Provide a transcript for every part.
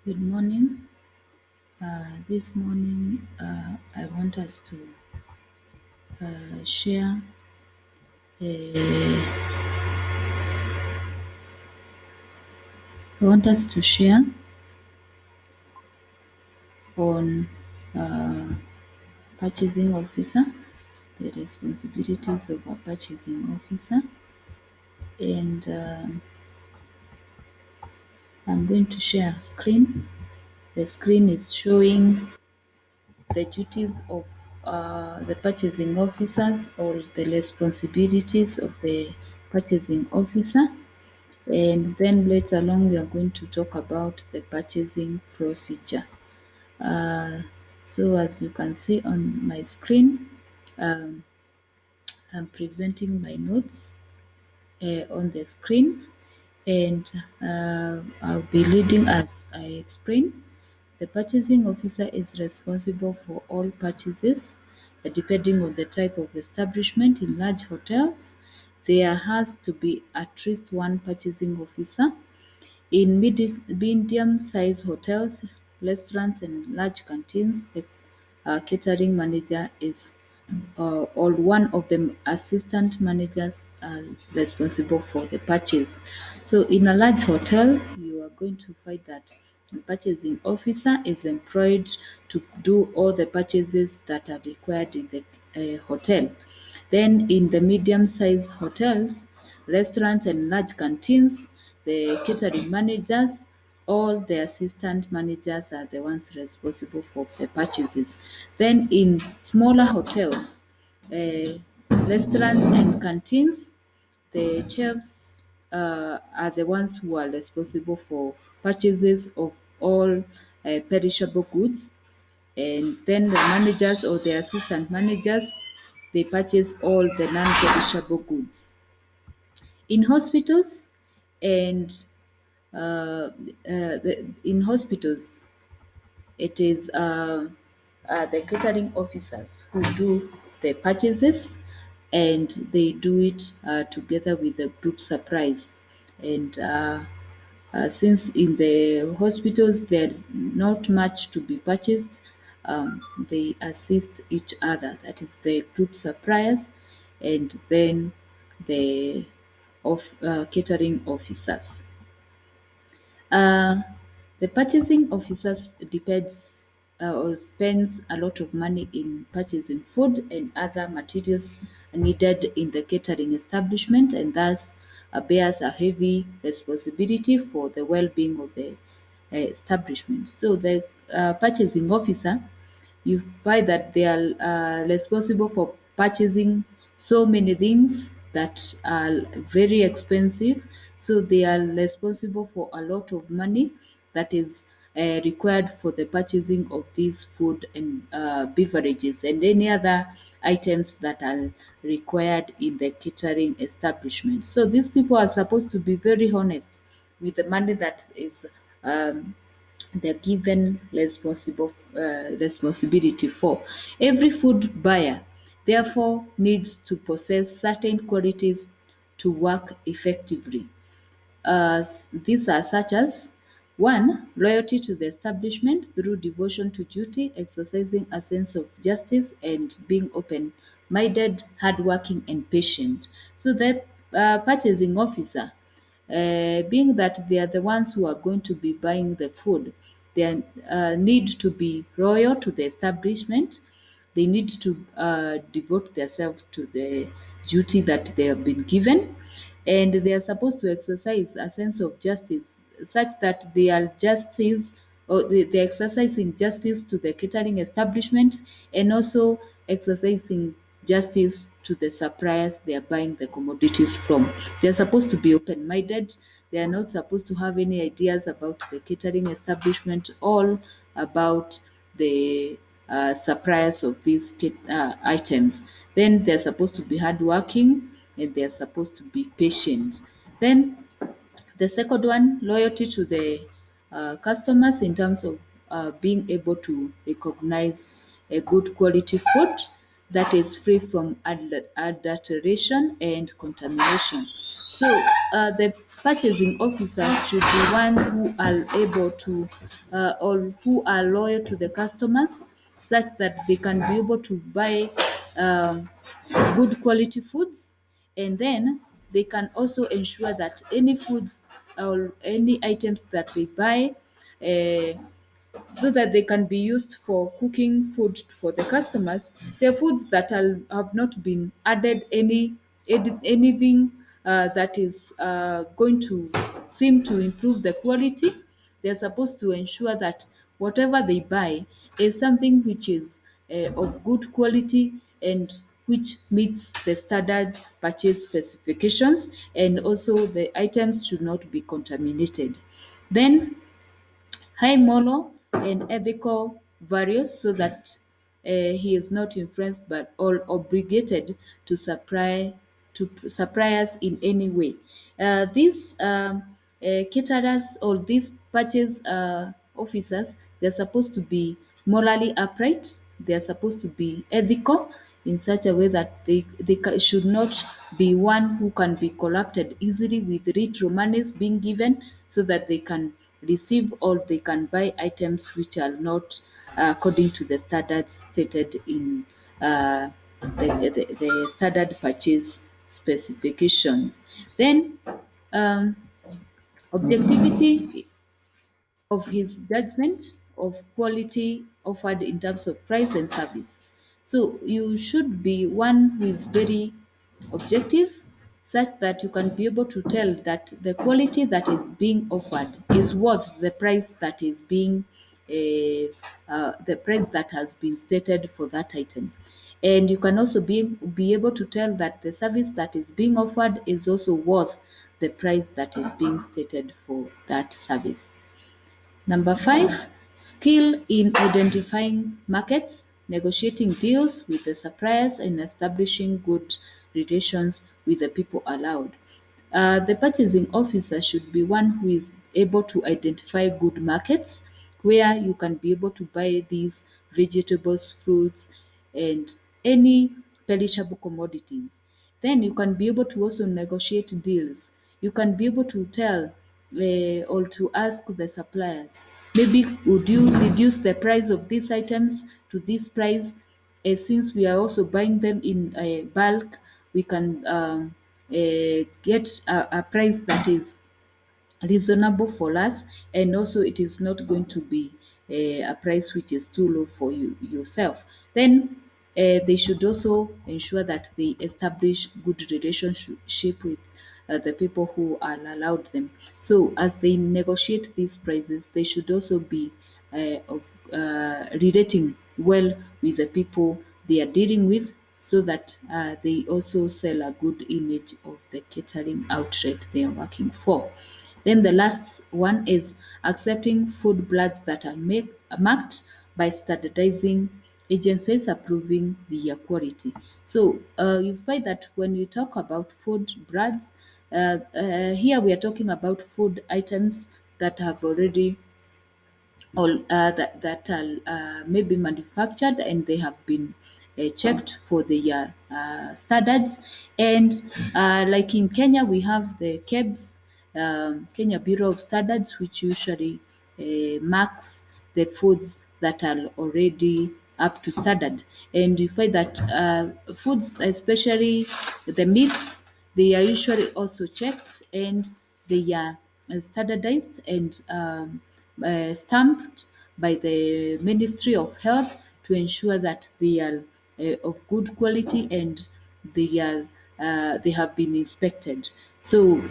Good morning. This morning, I want us to share. A, I want us to share on purchasing officer, the responsibilities of a purchasing officer, and I'm going to share a screen. The screen is showing the duties of the purchasing officers or the responsibilities of the purchasing officer. And then later on, we are going to talk about the purchasing procedure. Uh, so as you can see on my screen, um, I'm presenting my notes on the screen, and I'll be leading as I explain. The purchasing officer is responsible for all purchases, depending on the type of establishment. In large hotels, there has to be at least one purchasing officer. In medium-sized hotels, restaurants, and large canteens, the catering manager is or one of the assistant managers are responsible for the purchase. So in a large hotel, you are going to find that the purchasing officer is employed to do all the purchases that are required in the hotel. Then in the medium-sized hotels, restaurants and large canteens, the catering managers, all the assistant managers are the ones responsible for the purchases. Then in smaller hotels, restaurants and canteens, the chefs are the ones who are responsible for purchases of all perishable goods, and then the managers or the assistant managers, they purchase all the non-perishable goods. In hospitals and in hospitals, it is the catering officers who do the purchases, and they do it together with the group supplies. And since in the hospitals there's not much to be purchased, they assist each other. That is the group suppliers and then the of catering officers. Uh, the purchasing officers depends or spends a lot of money in purchasing food and other materials needed in the catering establishment, and thus bears a heavy responsibility for the well-being of the establishment. So the purchasing officer, you find that they are responsible for purchasing so many things that are very expensive. So they are responsible for a lot of money that is required for the purchasing of these food and beverages and any other items that are required in the catering establishment. So these people are supposed to be very honest with the money that is they're given responsibility for. Every food buyer, therefore, needs to possess certain qualities to work effectively. These are such as: one, loyalty to the establishment through devotion to duty, exercising a sense of justice, and being open-minded, hardworking, and patient. So the purchasing officer, being that they are the ones who are going to be buying the food, they need to be loyal to the establishment. They need to devote themselves to the duty that they have been given, and they are supposed to exercise a sense of justice such that they are justice or they're exercising justice to the catering establishment, and also exercising justice to the suppliers they are buying the commodities from. They are supposed to be open-minded. They are not supposed to have any ideas about the catering establishment, all about the suppliers of these items. Then they're supposed to be hardworking, and they're supposed to be patient. Then the second one, loyalty to the customers in terms of being able to recognize a good quality food that is free from adulteration and contamination. So the purchasing officers should be one who are able to or who are loyal to the customers, such that they can be able to buy um, good quality foods, and then they can also ensure that any foods or any items that they buy, uh, so that they can be used for cooking food for the customers. The foods that have not been added anything that is going to seem to improve the quality. They're supposed to ensure that whatever they buy is something which is of good quality and which meets the standard purchase specifications, and also the items should not be contaminated. Then high moral and ethical values, so that he is not influenced but or obligated to supply us in any way. These caterers or these purchase officers, they're supposed to be morally upright. They are supposed to be ethical in such a way that should not be one who can be corrupted easily with rich monies being given, so that they can receive or they can buy items which are not according to the standards stated in the standard purchase specifications. Then um, objectivity of his judgment of quality offered in terms of price and service. So you should be one who is very objective, such that you can be able to tell that the quality that is being offered is worth the price that is being the price that has been stated for that item. And you can also be able to tell that the service that is being offered is also worth the price that is being stated for that service. Number 5, skill in identifying markets, negotiating deals with the suppliers, and establishing good relations with the people allowed. The purchasing officer should be one who is able to identify good markets where you can be able to buy these vegetables, fruits, and any perishable commodities. Then you can be able to also negotiate deals. You can be able to tell or to ask the suppliers, maybe would you reduce the price of these items to this price? Since we are also buying them in bulk, we can get a price that is reasonable for us, and also it is not going to be a price which is too low for you yourself. Then they should also ensure that they establish good relationship with the people who are allowed them. So as they negotiate these prices, they should also be of relating well with the people they are dealing with, so that they also sell a good image of the catering outlet they are working for. Then the last one is accepting food brands that are marked by standardizing agencies approving their quality. So you find that when you talk about food brands, here we are talking about food items that have already or that are maybe manufactured, and they have been checked for their standards. And like in Kenya, we have the KEBS, Kenya Bureau of Standards, which usually marks the foods that are already up to standard. And you find that foods, especially the meats, they are usually also checked, and they are standardized and stamped by the Ministry of Health to ensure that they are of good quality, and they have been inspected. So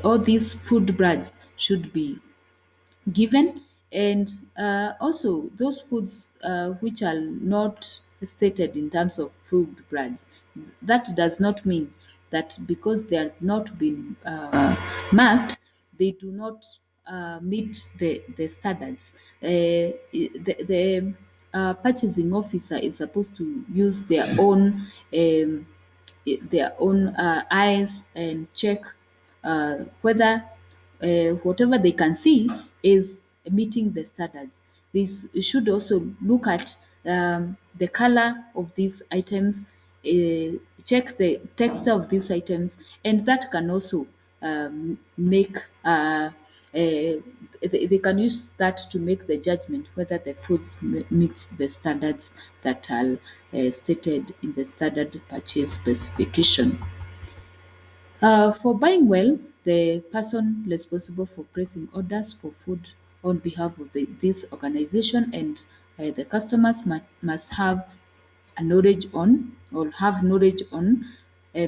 all these food brands should be given. And also those foods which are not stated in terms of food brands, that does not mean that because they are not been marked, they do not meet the standards. The purchasing officer is supposed to use their own eyes and check whether whatever they can see is meeting the standards. Should also look at the color of these items, check the texture of these items, and that can also make they can use that to make the judgment whether the foods meets the standards that are stated in the standard purchase specification. For buying well, the person responsible for placing orders for food on behalf of this organization and the customers must have a knowledge on or have knowledge on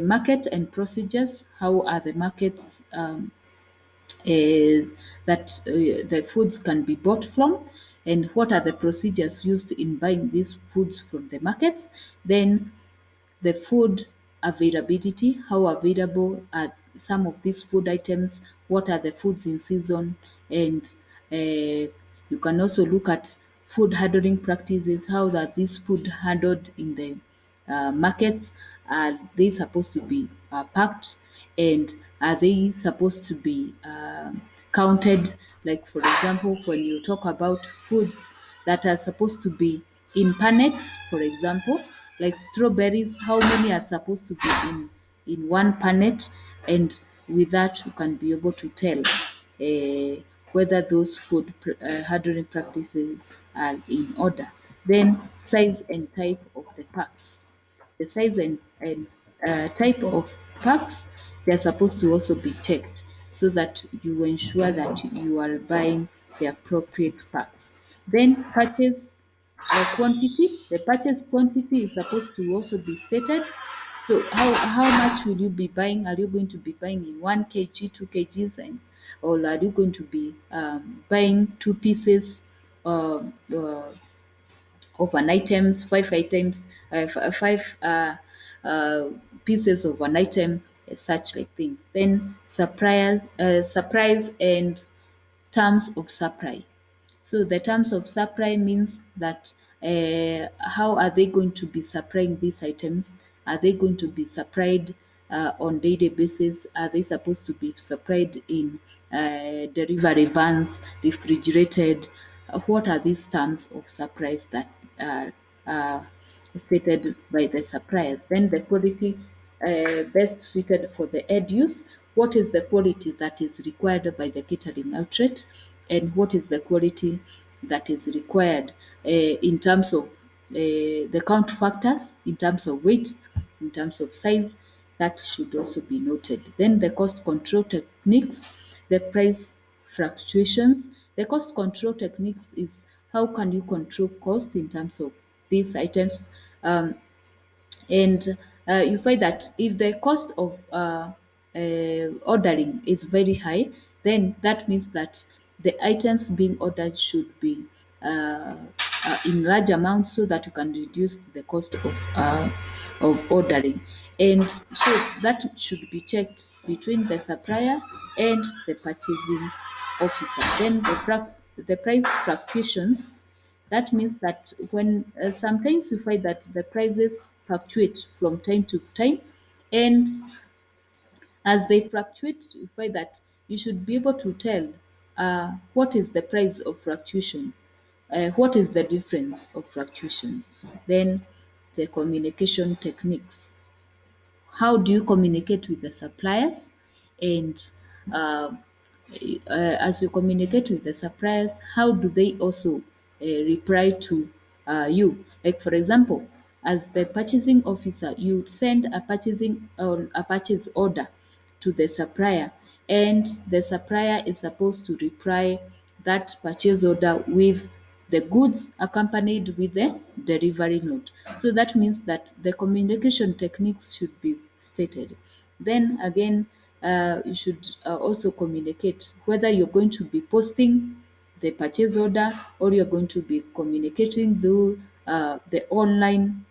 market and procedures. How are the markets that the foods can be bought from, and what are the procedures used in buying these foods from the markets? Then the food availability, how available are some of these food items, what are the foods in season, and you can also look at food handling practices, how are these food handled in the markets, are they supposed to be packed, and are they supposed to be counted? Like, for example, when you talk about foods that are supposed to be in pannets, for example, like strawberries, how many are supposed to be in one pannet? And with that, you can be able to tell whether those food handling practices are in order. Then size and type of the packs, the size and type of packs, they're supposed to also be checked so that you ensure that you are buying the appropriate packs. Then purchase quantity. The purchase quantity is supposed to also be stated. So how much will you be buying? Are you going to be buying in 1 kg, 2 kgs, and or are you going to be buying two pieces of an items, five items, five pieces of an item, such like things. Then surprise and terms of supply. So the terms of supply means that how are they going to be supplying these items? Are they going to be supplied on daily basis? Are they supposed to be supplied in delivery vans, refrigerated? What are these terms of supplies that are stated by the suppliers? Then the quality best suited for the end use. What is the quality that is required by the catering outlet, and what is the quality that is required in terms of the count factors, in terms of weight, in terms of size? That should also be noted. Then the cost control techniques, the price fluctuations. The cost control techniques is how can you control cost in terms of these items. And you find that if the cost of ordering is very high, then that means that the items being ordered should be in large amounts so that you can reduce the cost of ordering. And so that should be checked between the supplier and the purchasing officer. Then the price fluctuations, that means that when sometimes you find that the prices fluctuate from time to time, and as they fluctuate, you find that you should be able to tell what is the price of fluctuation, what is the difference of fluctuation. Then the communication techniques. How do you communicate with the suppliers? And uh, as you communicate with the suppliers, how do they also reply to you? Like, for example, as the purchasing officer, you send a purchasing or a purchase order to the supplier, and the supplier is supposed to reply that purchase order with the goods accompanied with the delivery note. So that means that the communication techniques should be stated. Then again, you should also communicate whether you're going to be posting the purchase order or you're going to be communicating through the online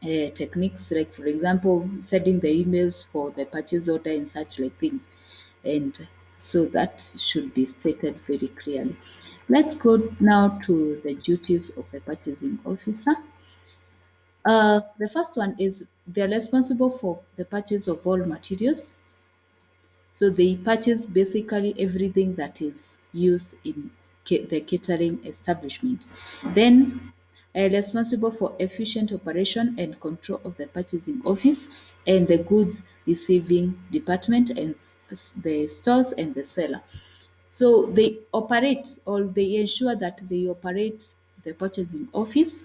techniques, like, for example, sending the emails for the purchase order and such like things. And so that should be stated very clearly. Let's go now to the duties of the purchasing officer. The first one is they're responsible for the purchase of all materials. So they purchase basically everything that is used in the catering establishment. Then responsible for efficient operation and control of the purchasing office and the goods receiving department and the stores and the seller. So they operate or they ensure that they operate the purchasing office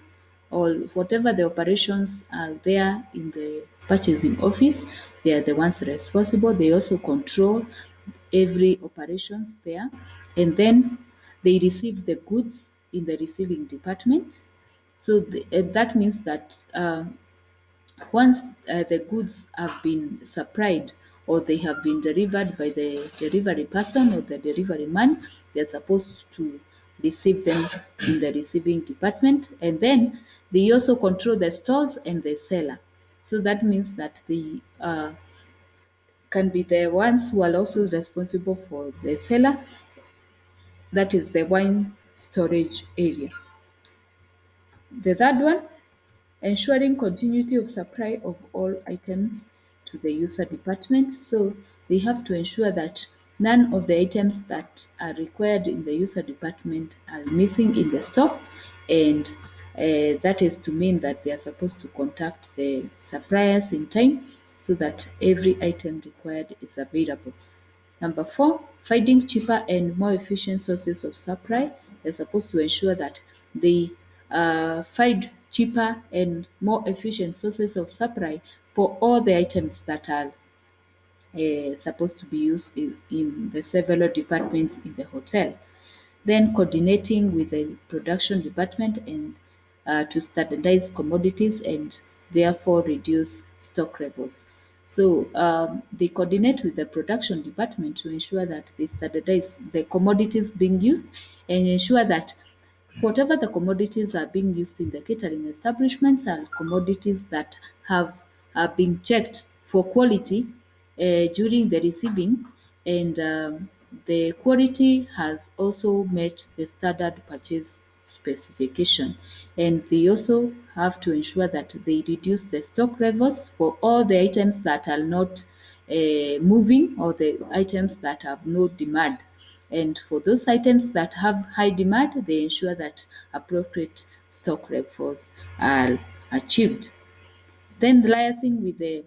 or whatever the operations are there in the purchasing office. They are the ones responsible. They also control every operations there. And then they receive the goods in the receiving department. So that means that once the goods have been supplied or they have been delivered by the delivery person or the delivery man, they're supposed to receive them in the receiving department. And then they also control the stores and the seller. So that means that they can be the ones who are also responsible for the seller, that is the wine storage area. The third one, ensuring continuity of supply of all items to the user department. So they have to ensure that none of the items that are required in the user department are missing in the store, and that is to mean that they are supposed to contact the suppliers in time so that every item required is available. Number four, finding cheaper and more efficient sources of supply. They're supposed to ensure that they find cheaper and more efficient sources of supply for all the items that are supposed to be used in the several departments in the hotel. Then coordinating with the production department and to standardize commodities and therefore reduce stock levels. So they coordinate with the production department to ensure that they standardize the commodities being used and ensure that whatever the commodities are being used in the catering establishments are commodities that have been checked for quality during the receiving, and the quality has also met the standard purchase specification. And they also have to ensure that they reduce the stock levels for all the items that are not moving or the items that have no demand. And for those items that have high demand, they ensure that appropriate stock levels are achieved. Then liaising with the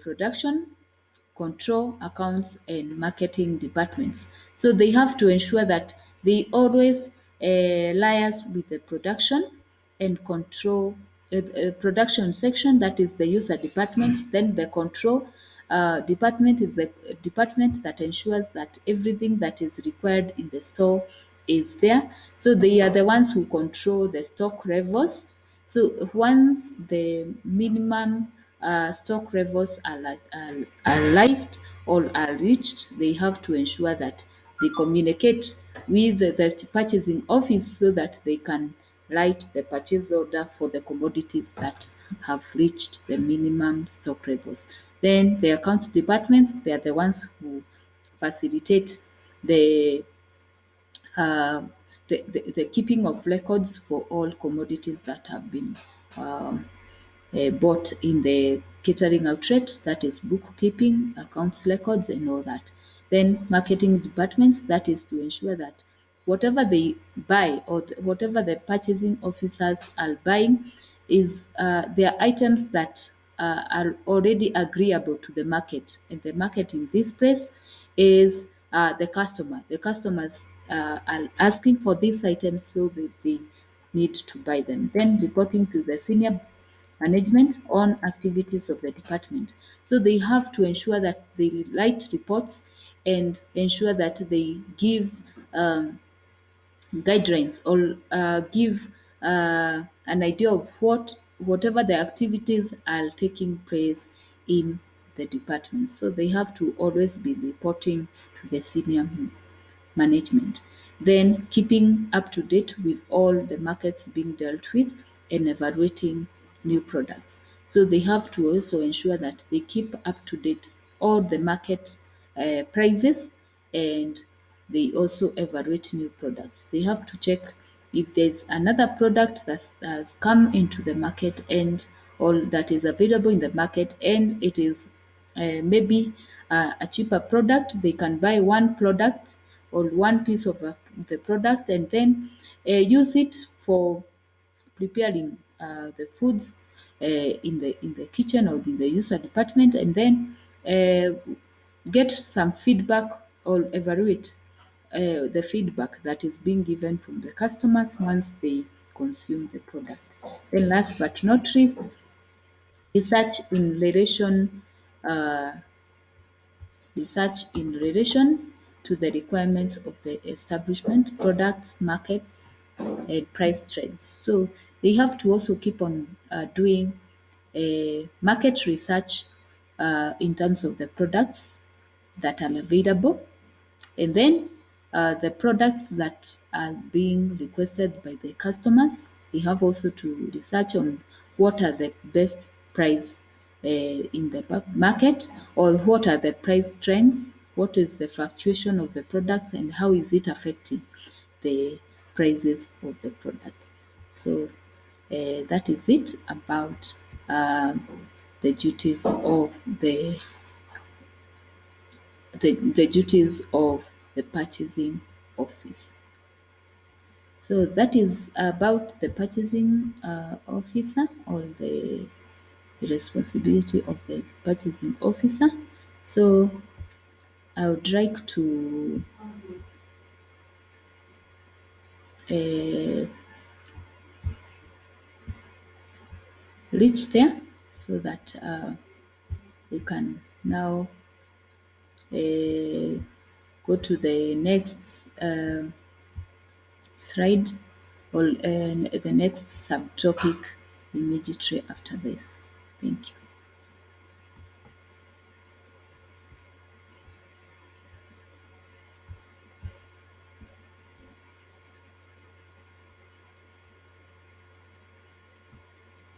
production, control, accounts, and marketing departments. So they have to ensure that they always liaise with the production and control production section, that is the user department. Then the control department is the department that ensures that everything that is required in the store is there. So they are the ones who control the stock levels. So once the minimum stock levels are lived or are reached, they have to ensure that they communicate with the purchasing office so that they can write the purchase order for the commodities that have reached the minimum stock levels. Then the accounts department, they are the ones who facilitate the uh, the keeping of records for all commodities that have been bought in the catering outlet, that is bookkeeping, accounts records, and all that. Then marketing departments, that is to ensure that whatever they buy or whatever the purchasing officers are buying is they are items that are already agreeable to the market. And the market in this place is the customer. The customers are asking for these items, so that they need to buy them. Then reporting to the senior management on activities of the department. So they have to ensure that they write reports and ensure that they give guidelines or give an idea of whatever the activities are taking place in the department. So they have to always be reporting to the senior management. Then keeping up to date with all the markets being dealt with and evaluating new products. So they have to also ensure that they keep up to date all the market prices, and they also evaluate new products. They have to check if there's another product that has come into the market and or that is available in the market and it is maybe a cheaper product. They can buy one product or one piece of the product and then use it for preparing the foods in the kitchen or in the user department, and then get some feedback or evaluate the feedback that is being given from the customers once they consume the product. Then last but not least, research in relation uh, research in relation to the requirements of the establishment, products, markets, and price trends. So they have to also keep on doing market research in terms of the products that are available, and then the products that are being requested by the customers, they have also to research on what are the best price in the market, or what are the price trends, what is the fluctuation of the products, and how is it affecting the prices of the product. So that is it about the duties of the duties of the purchasing office. So that is about the purchasing officer, or the responsibility of the purchasing officer. So I would like to uh, reach there so that we can now go to the next slide, or the next subtopic immediately after this. Thank you.